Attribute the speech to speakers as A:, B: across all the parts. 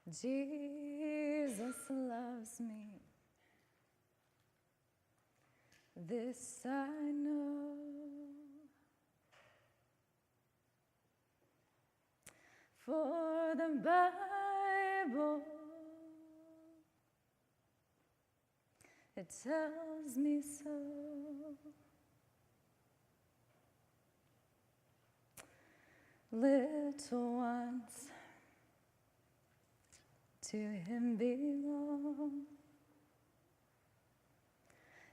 A: Jesus loves me, this I know, for the Bible, it tells me so. Little ones to him belong.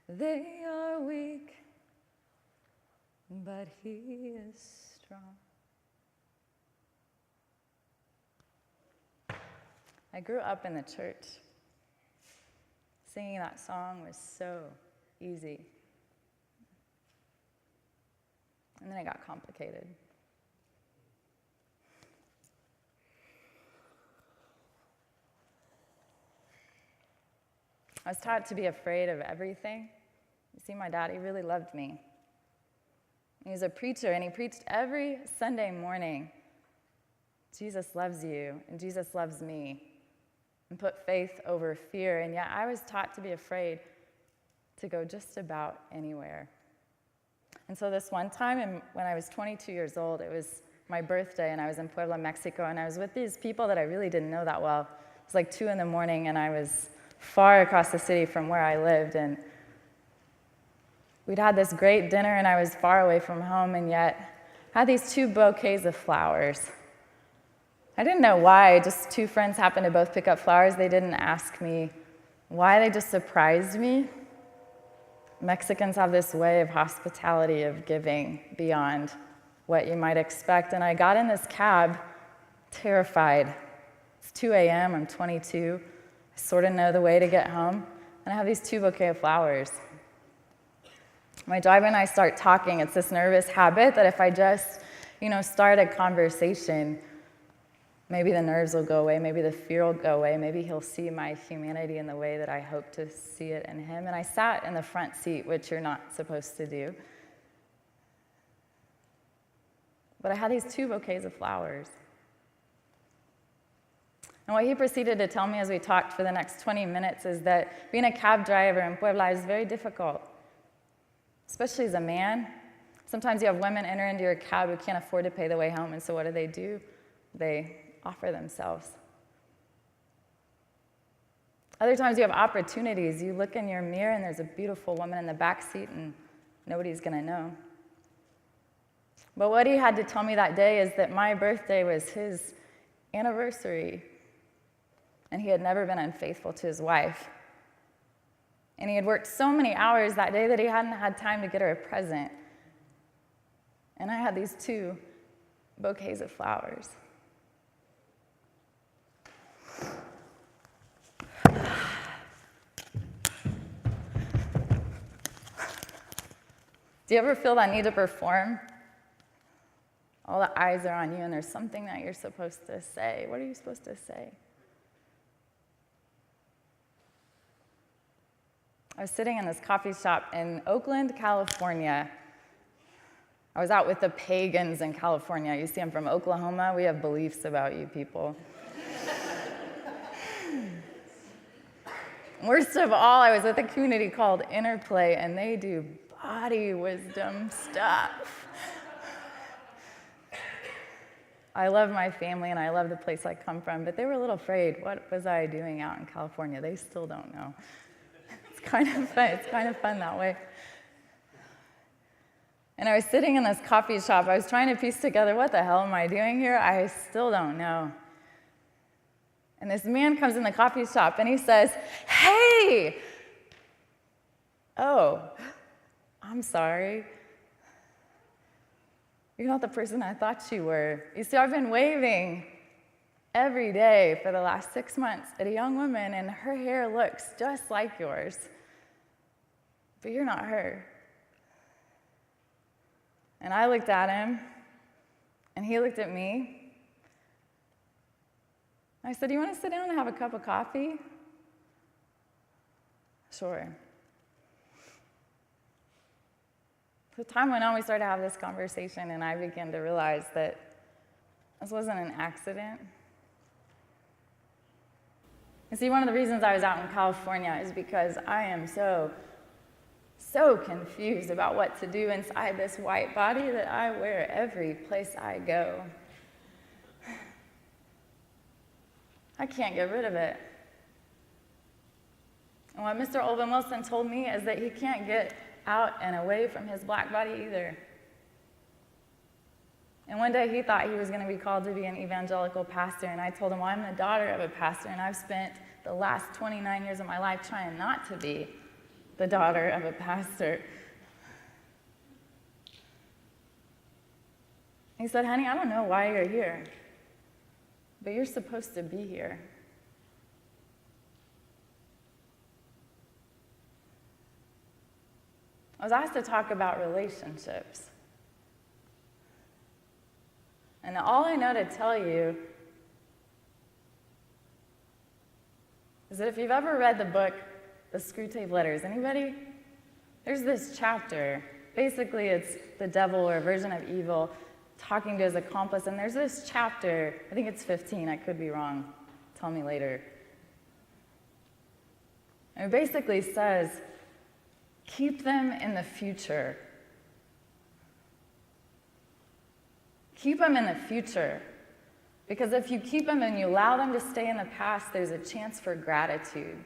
A: They are weak, but he is strong. I grew up in the church. Singing that song was so easy. And then it got complicated. I was taught to be afraid of everything. You see, my daddy really loved me. He was a preacher, and he preached every Sunday morning. Jesus loves you, and Jesus loves me. And put faith over fear. And yet I was taught to be afraid to go just about anywhere. And so this one time, when I was 22 years old, it was my birthday, and I was in Puebla, Mexico, and I was with these people that I really didn't know that well. It was like 2 in the morning, and I was far across the city from where I lived, and we'd had this great dinner, and I was far away from home, and yet I had these 2 bouquets of flowers. I didn't know why, just 2 friends happened to both pick up flowers. They didn't ask me why, they just surprised me. Mexicans have this way of hospitality, of giving beyond what you might expect, and I got in this cab, terrified. It's 2 a.m., I'm 22. I sort of know the way to get home, and I have these 2 bouquets of flowers. My driver and I start talking. It's this nervous habit that if I just, start a conversation, maybe the nerves will go away, maybe the fear will go away, maybe he'll see my humanity in the way that I hope to see it in him. And I sat in the front seat, which you're not supposed to do. But I had these 2 bouquets of flowers. And what he proceeded to tell me as we talked for the next 20 minutes is that being a cab driver in Puebla is very difficult, especially as a man. Sometimes you have women enter into your cab who can't afford to pay the way home, and so what do? They offer themselves. Other times you have opportunities. You look in your mirror and there's a beautiful woman in the back seat and nobody's going to know. But what he had to tell me that day is that my birthday was his anniversary, and he had never been unfaithful to his wife. And he had worked so many hours that day that he hadn't had time to get her a present. And I had these 2 bouquets of flowers. Do you ever feel that need to perform? All the eyes are on you, and there's something that you're supposed to say. What are you supposed to say? I was sitting in this coffee shop in Oakland, California. I was out with the pagans in California. You see, I'm from Oklahoma. We have beliefs about you people. Worst of all, I was with a community called Interplay, and they do body wisdom stuff. I love my family, and I love the place I come from, but they were a little afraid. What was I doing out in California? They still don't know. It's kind of fun. It's kind of fun that way. And I was sitting in this coffee shop. I was trying to piece together, what the hell am I doing here? I still don't know. And this man comes in the coffee shop, and he says, "Hey!" "Oh, I'm sorry. You're not the person I thought you were. You see, I've been waving every day for the last 6 months at a young woman, and her hair looks just like yours. But you're not her." And I looked at him, and he looked at me. I said, "You want to sit down and have a cup of coffee?" "Sure." The time went on, we started to have this conversation, and I began to realize that this wasn't an accident. And see, one of the reasons I was out in California is because I am so confused about what to do inside this white body that I wear every place I go. I can't get rid of it. And what Mr. Olvin Wilson told me is that he can't get out and away from his black body either. And one day he thought he was going to be called to be an evangelical pastor, and I told him, well, I'm the daughter of a pastor, and I've spent the last 29 years of my life trying not to be the daughter of a pastor. He said, honey, I don't know why you're here, but you're supposed to be here. I was asked to talk about relationships. And all I know to tell you is that if you've ever read the book, The Screwtape Letters, anybody? There's this chapter. Basically, it's the devil or a version of evil talking to his accomplice. And there's this chapter, I think it's 15, I could be wrong. Tell me later. And it basically says, keep them in the future. Keep them in the future. Because if you keep them and you allow them to stay in the past, there's a chance for gratitude.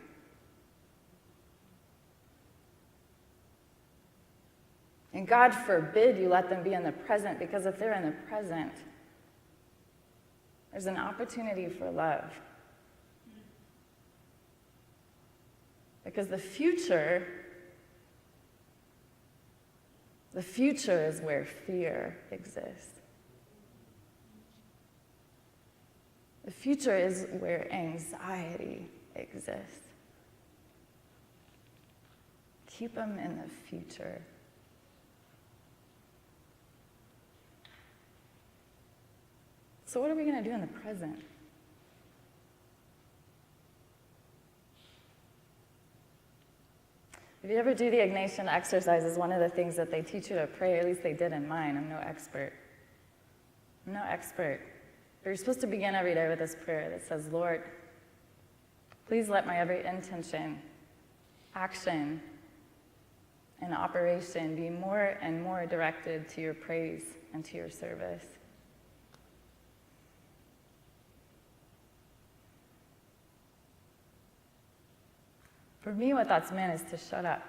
A: And God forbid you let them be in the present, because if they're in the present, there's an opportunity for love. Because the future is where fear exists. The future is where anxiety exists. Keep them in the future. So what are we going to do in the present? If you ever do the Ignatian exercises, one of the things that they teach you to pray, at least they did in mine, I'm no expert. But you're supposed to begin every day with this prayer that says, Lord, please let my every intention, action, and operation be more and more directed to your praise and to your service. For me, what that's meant is to shut up,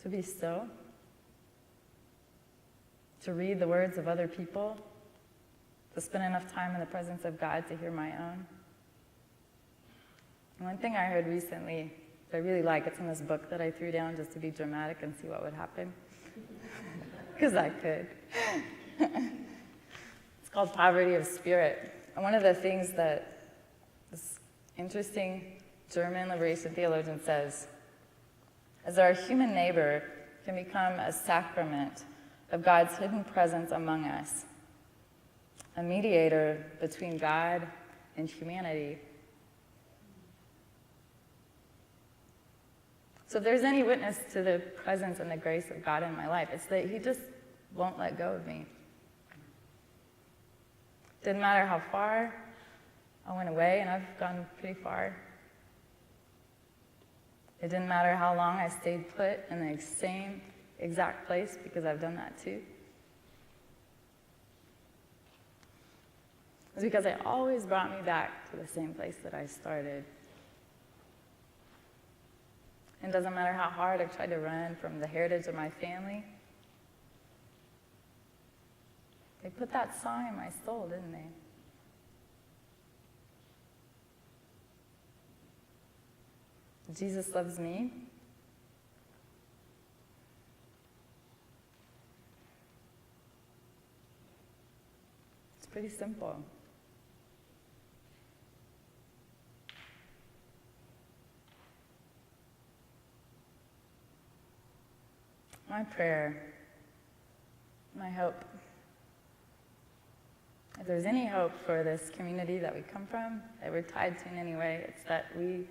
A: to be still, to read the words of other people, to spend enough time in the presence of God to hear my own. And one thing I heard recently that I really like, it's in this book that I threw down just to be dramatic and see what would happen, because I could. It's called Poverty of Spirit. And one of the things that this interesting German liberation theologian says is our human neighbor can become a sacrament of God's hidden presence among us, a mediator between God and humanity. So if there's any witness to the presence and the grace of God in my life, it's that he just won't let go of me. Didn't matter how far I went away, and I've gone pretty far. It didn't matter how long I stayed put in the same exact place, because I've done that too. It's because it always brought me back to the same place that I started. It doesn't matter how hard I've tried to run from the heritage of my family. They put that song in my soul, didn't they? Jesus loves me. It's pretty simple. My prayer, my hope, if there's any hope for this community that we come from, that we're tied to in any way, it's that we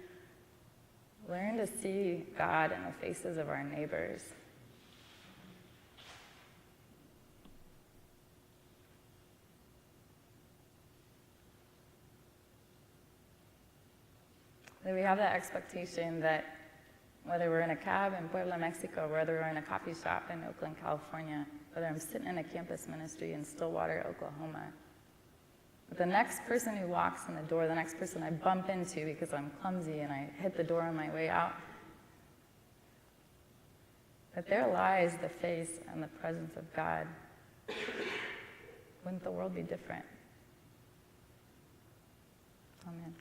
A: learn to see God in the faces of our neighbors. That we have that expectation that whether we're in a cab in Puebla, Mexico, whether we're in a coffee shop in Oakland, California, whether I'm sitting in a campus ministry in Stillwater, Oklahoma, but the next person who walks in the door, the next person I bump into because I'm clumsy and I hit the door on my way out, that there lies the face and the presence of God. Wouldn't the world be different? Amen.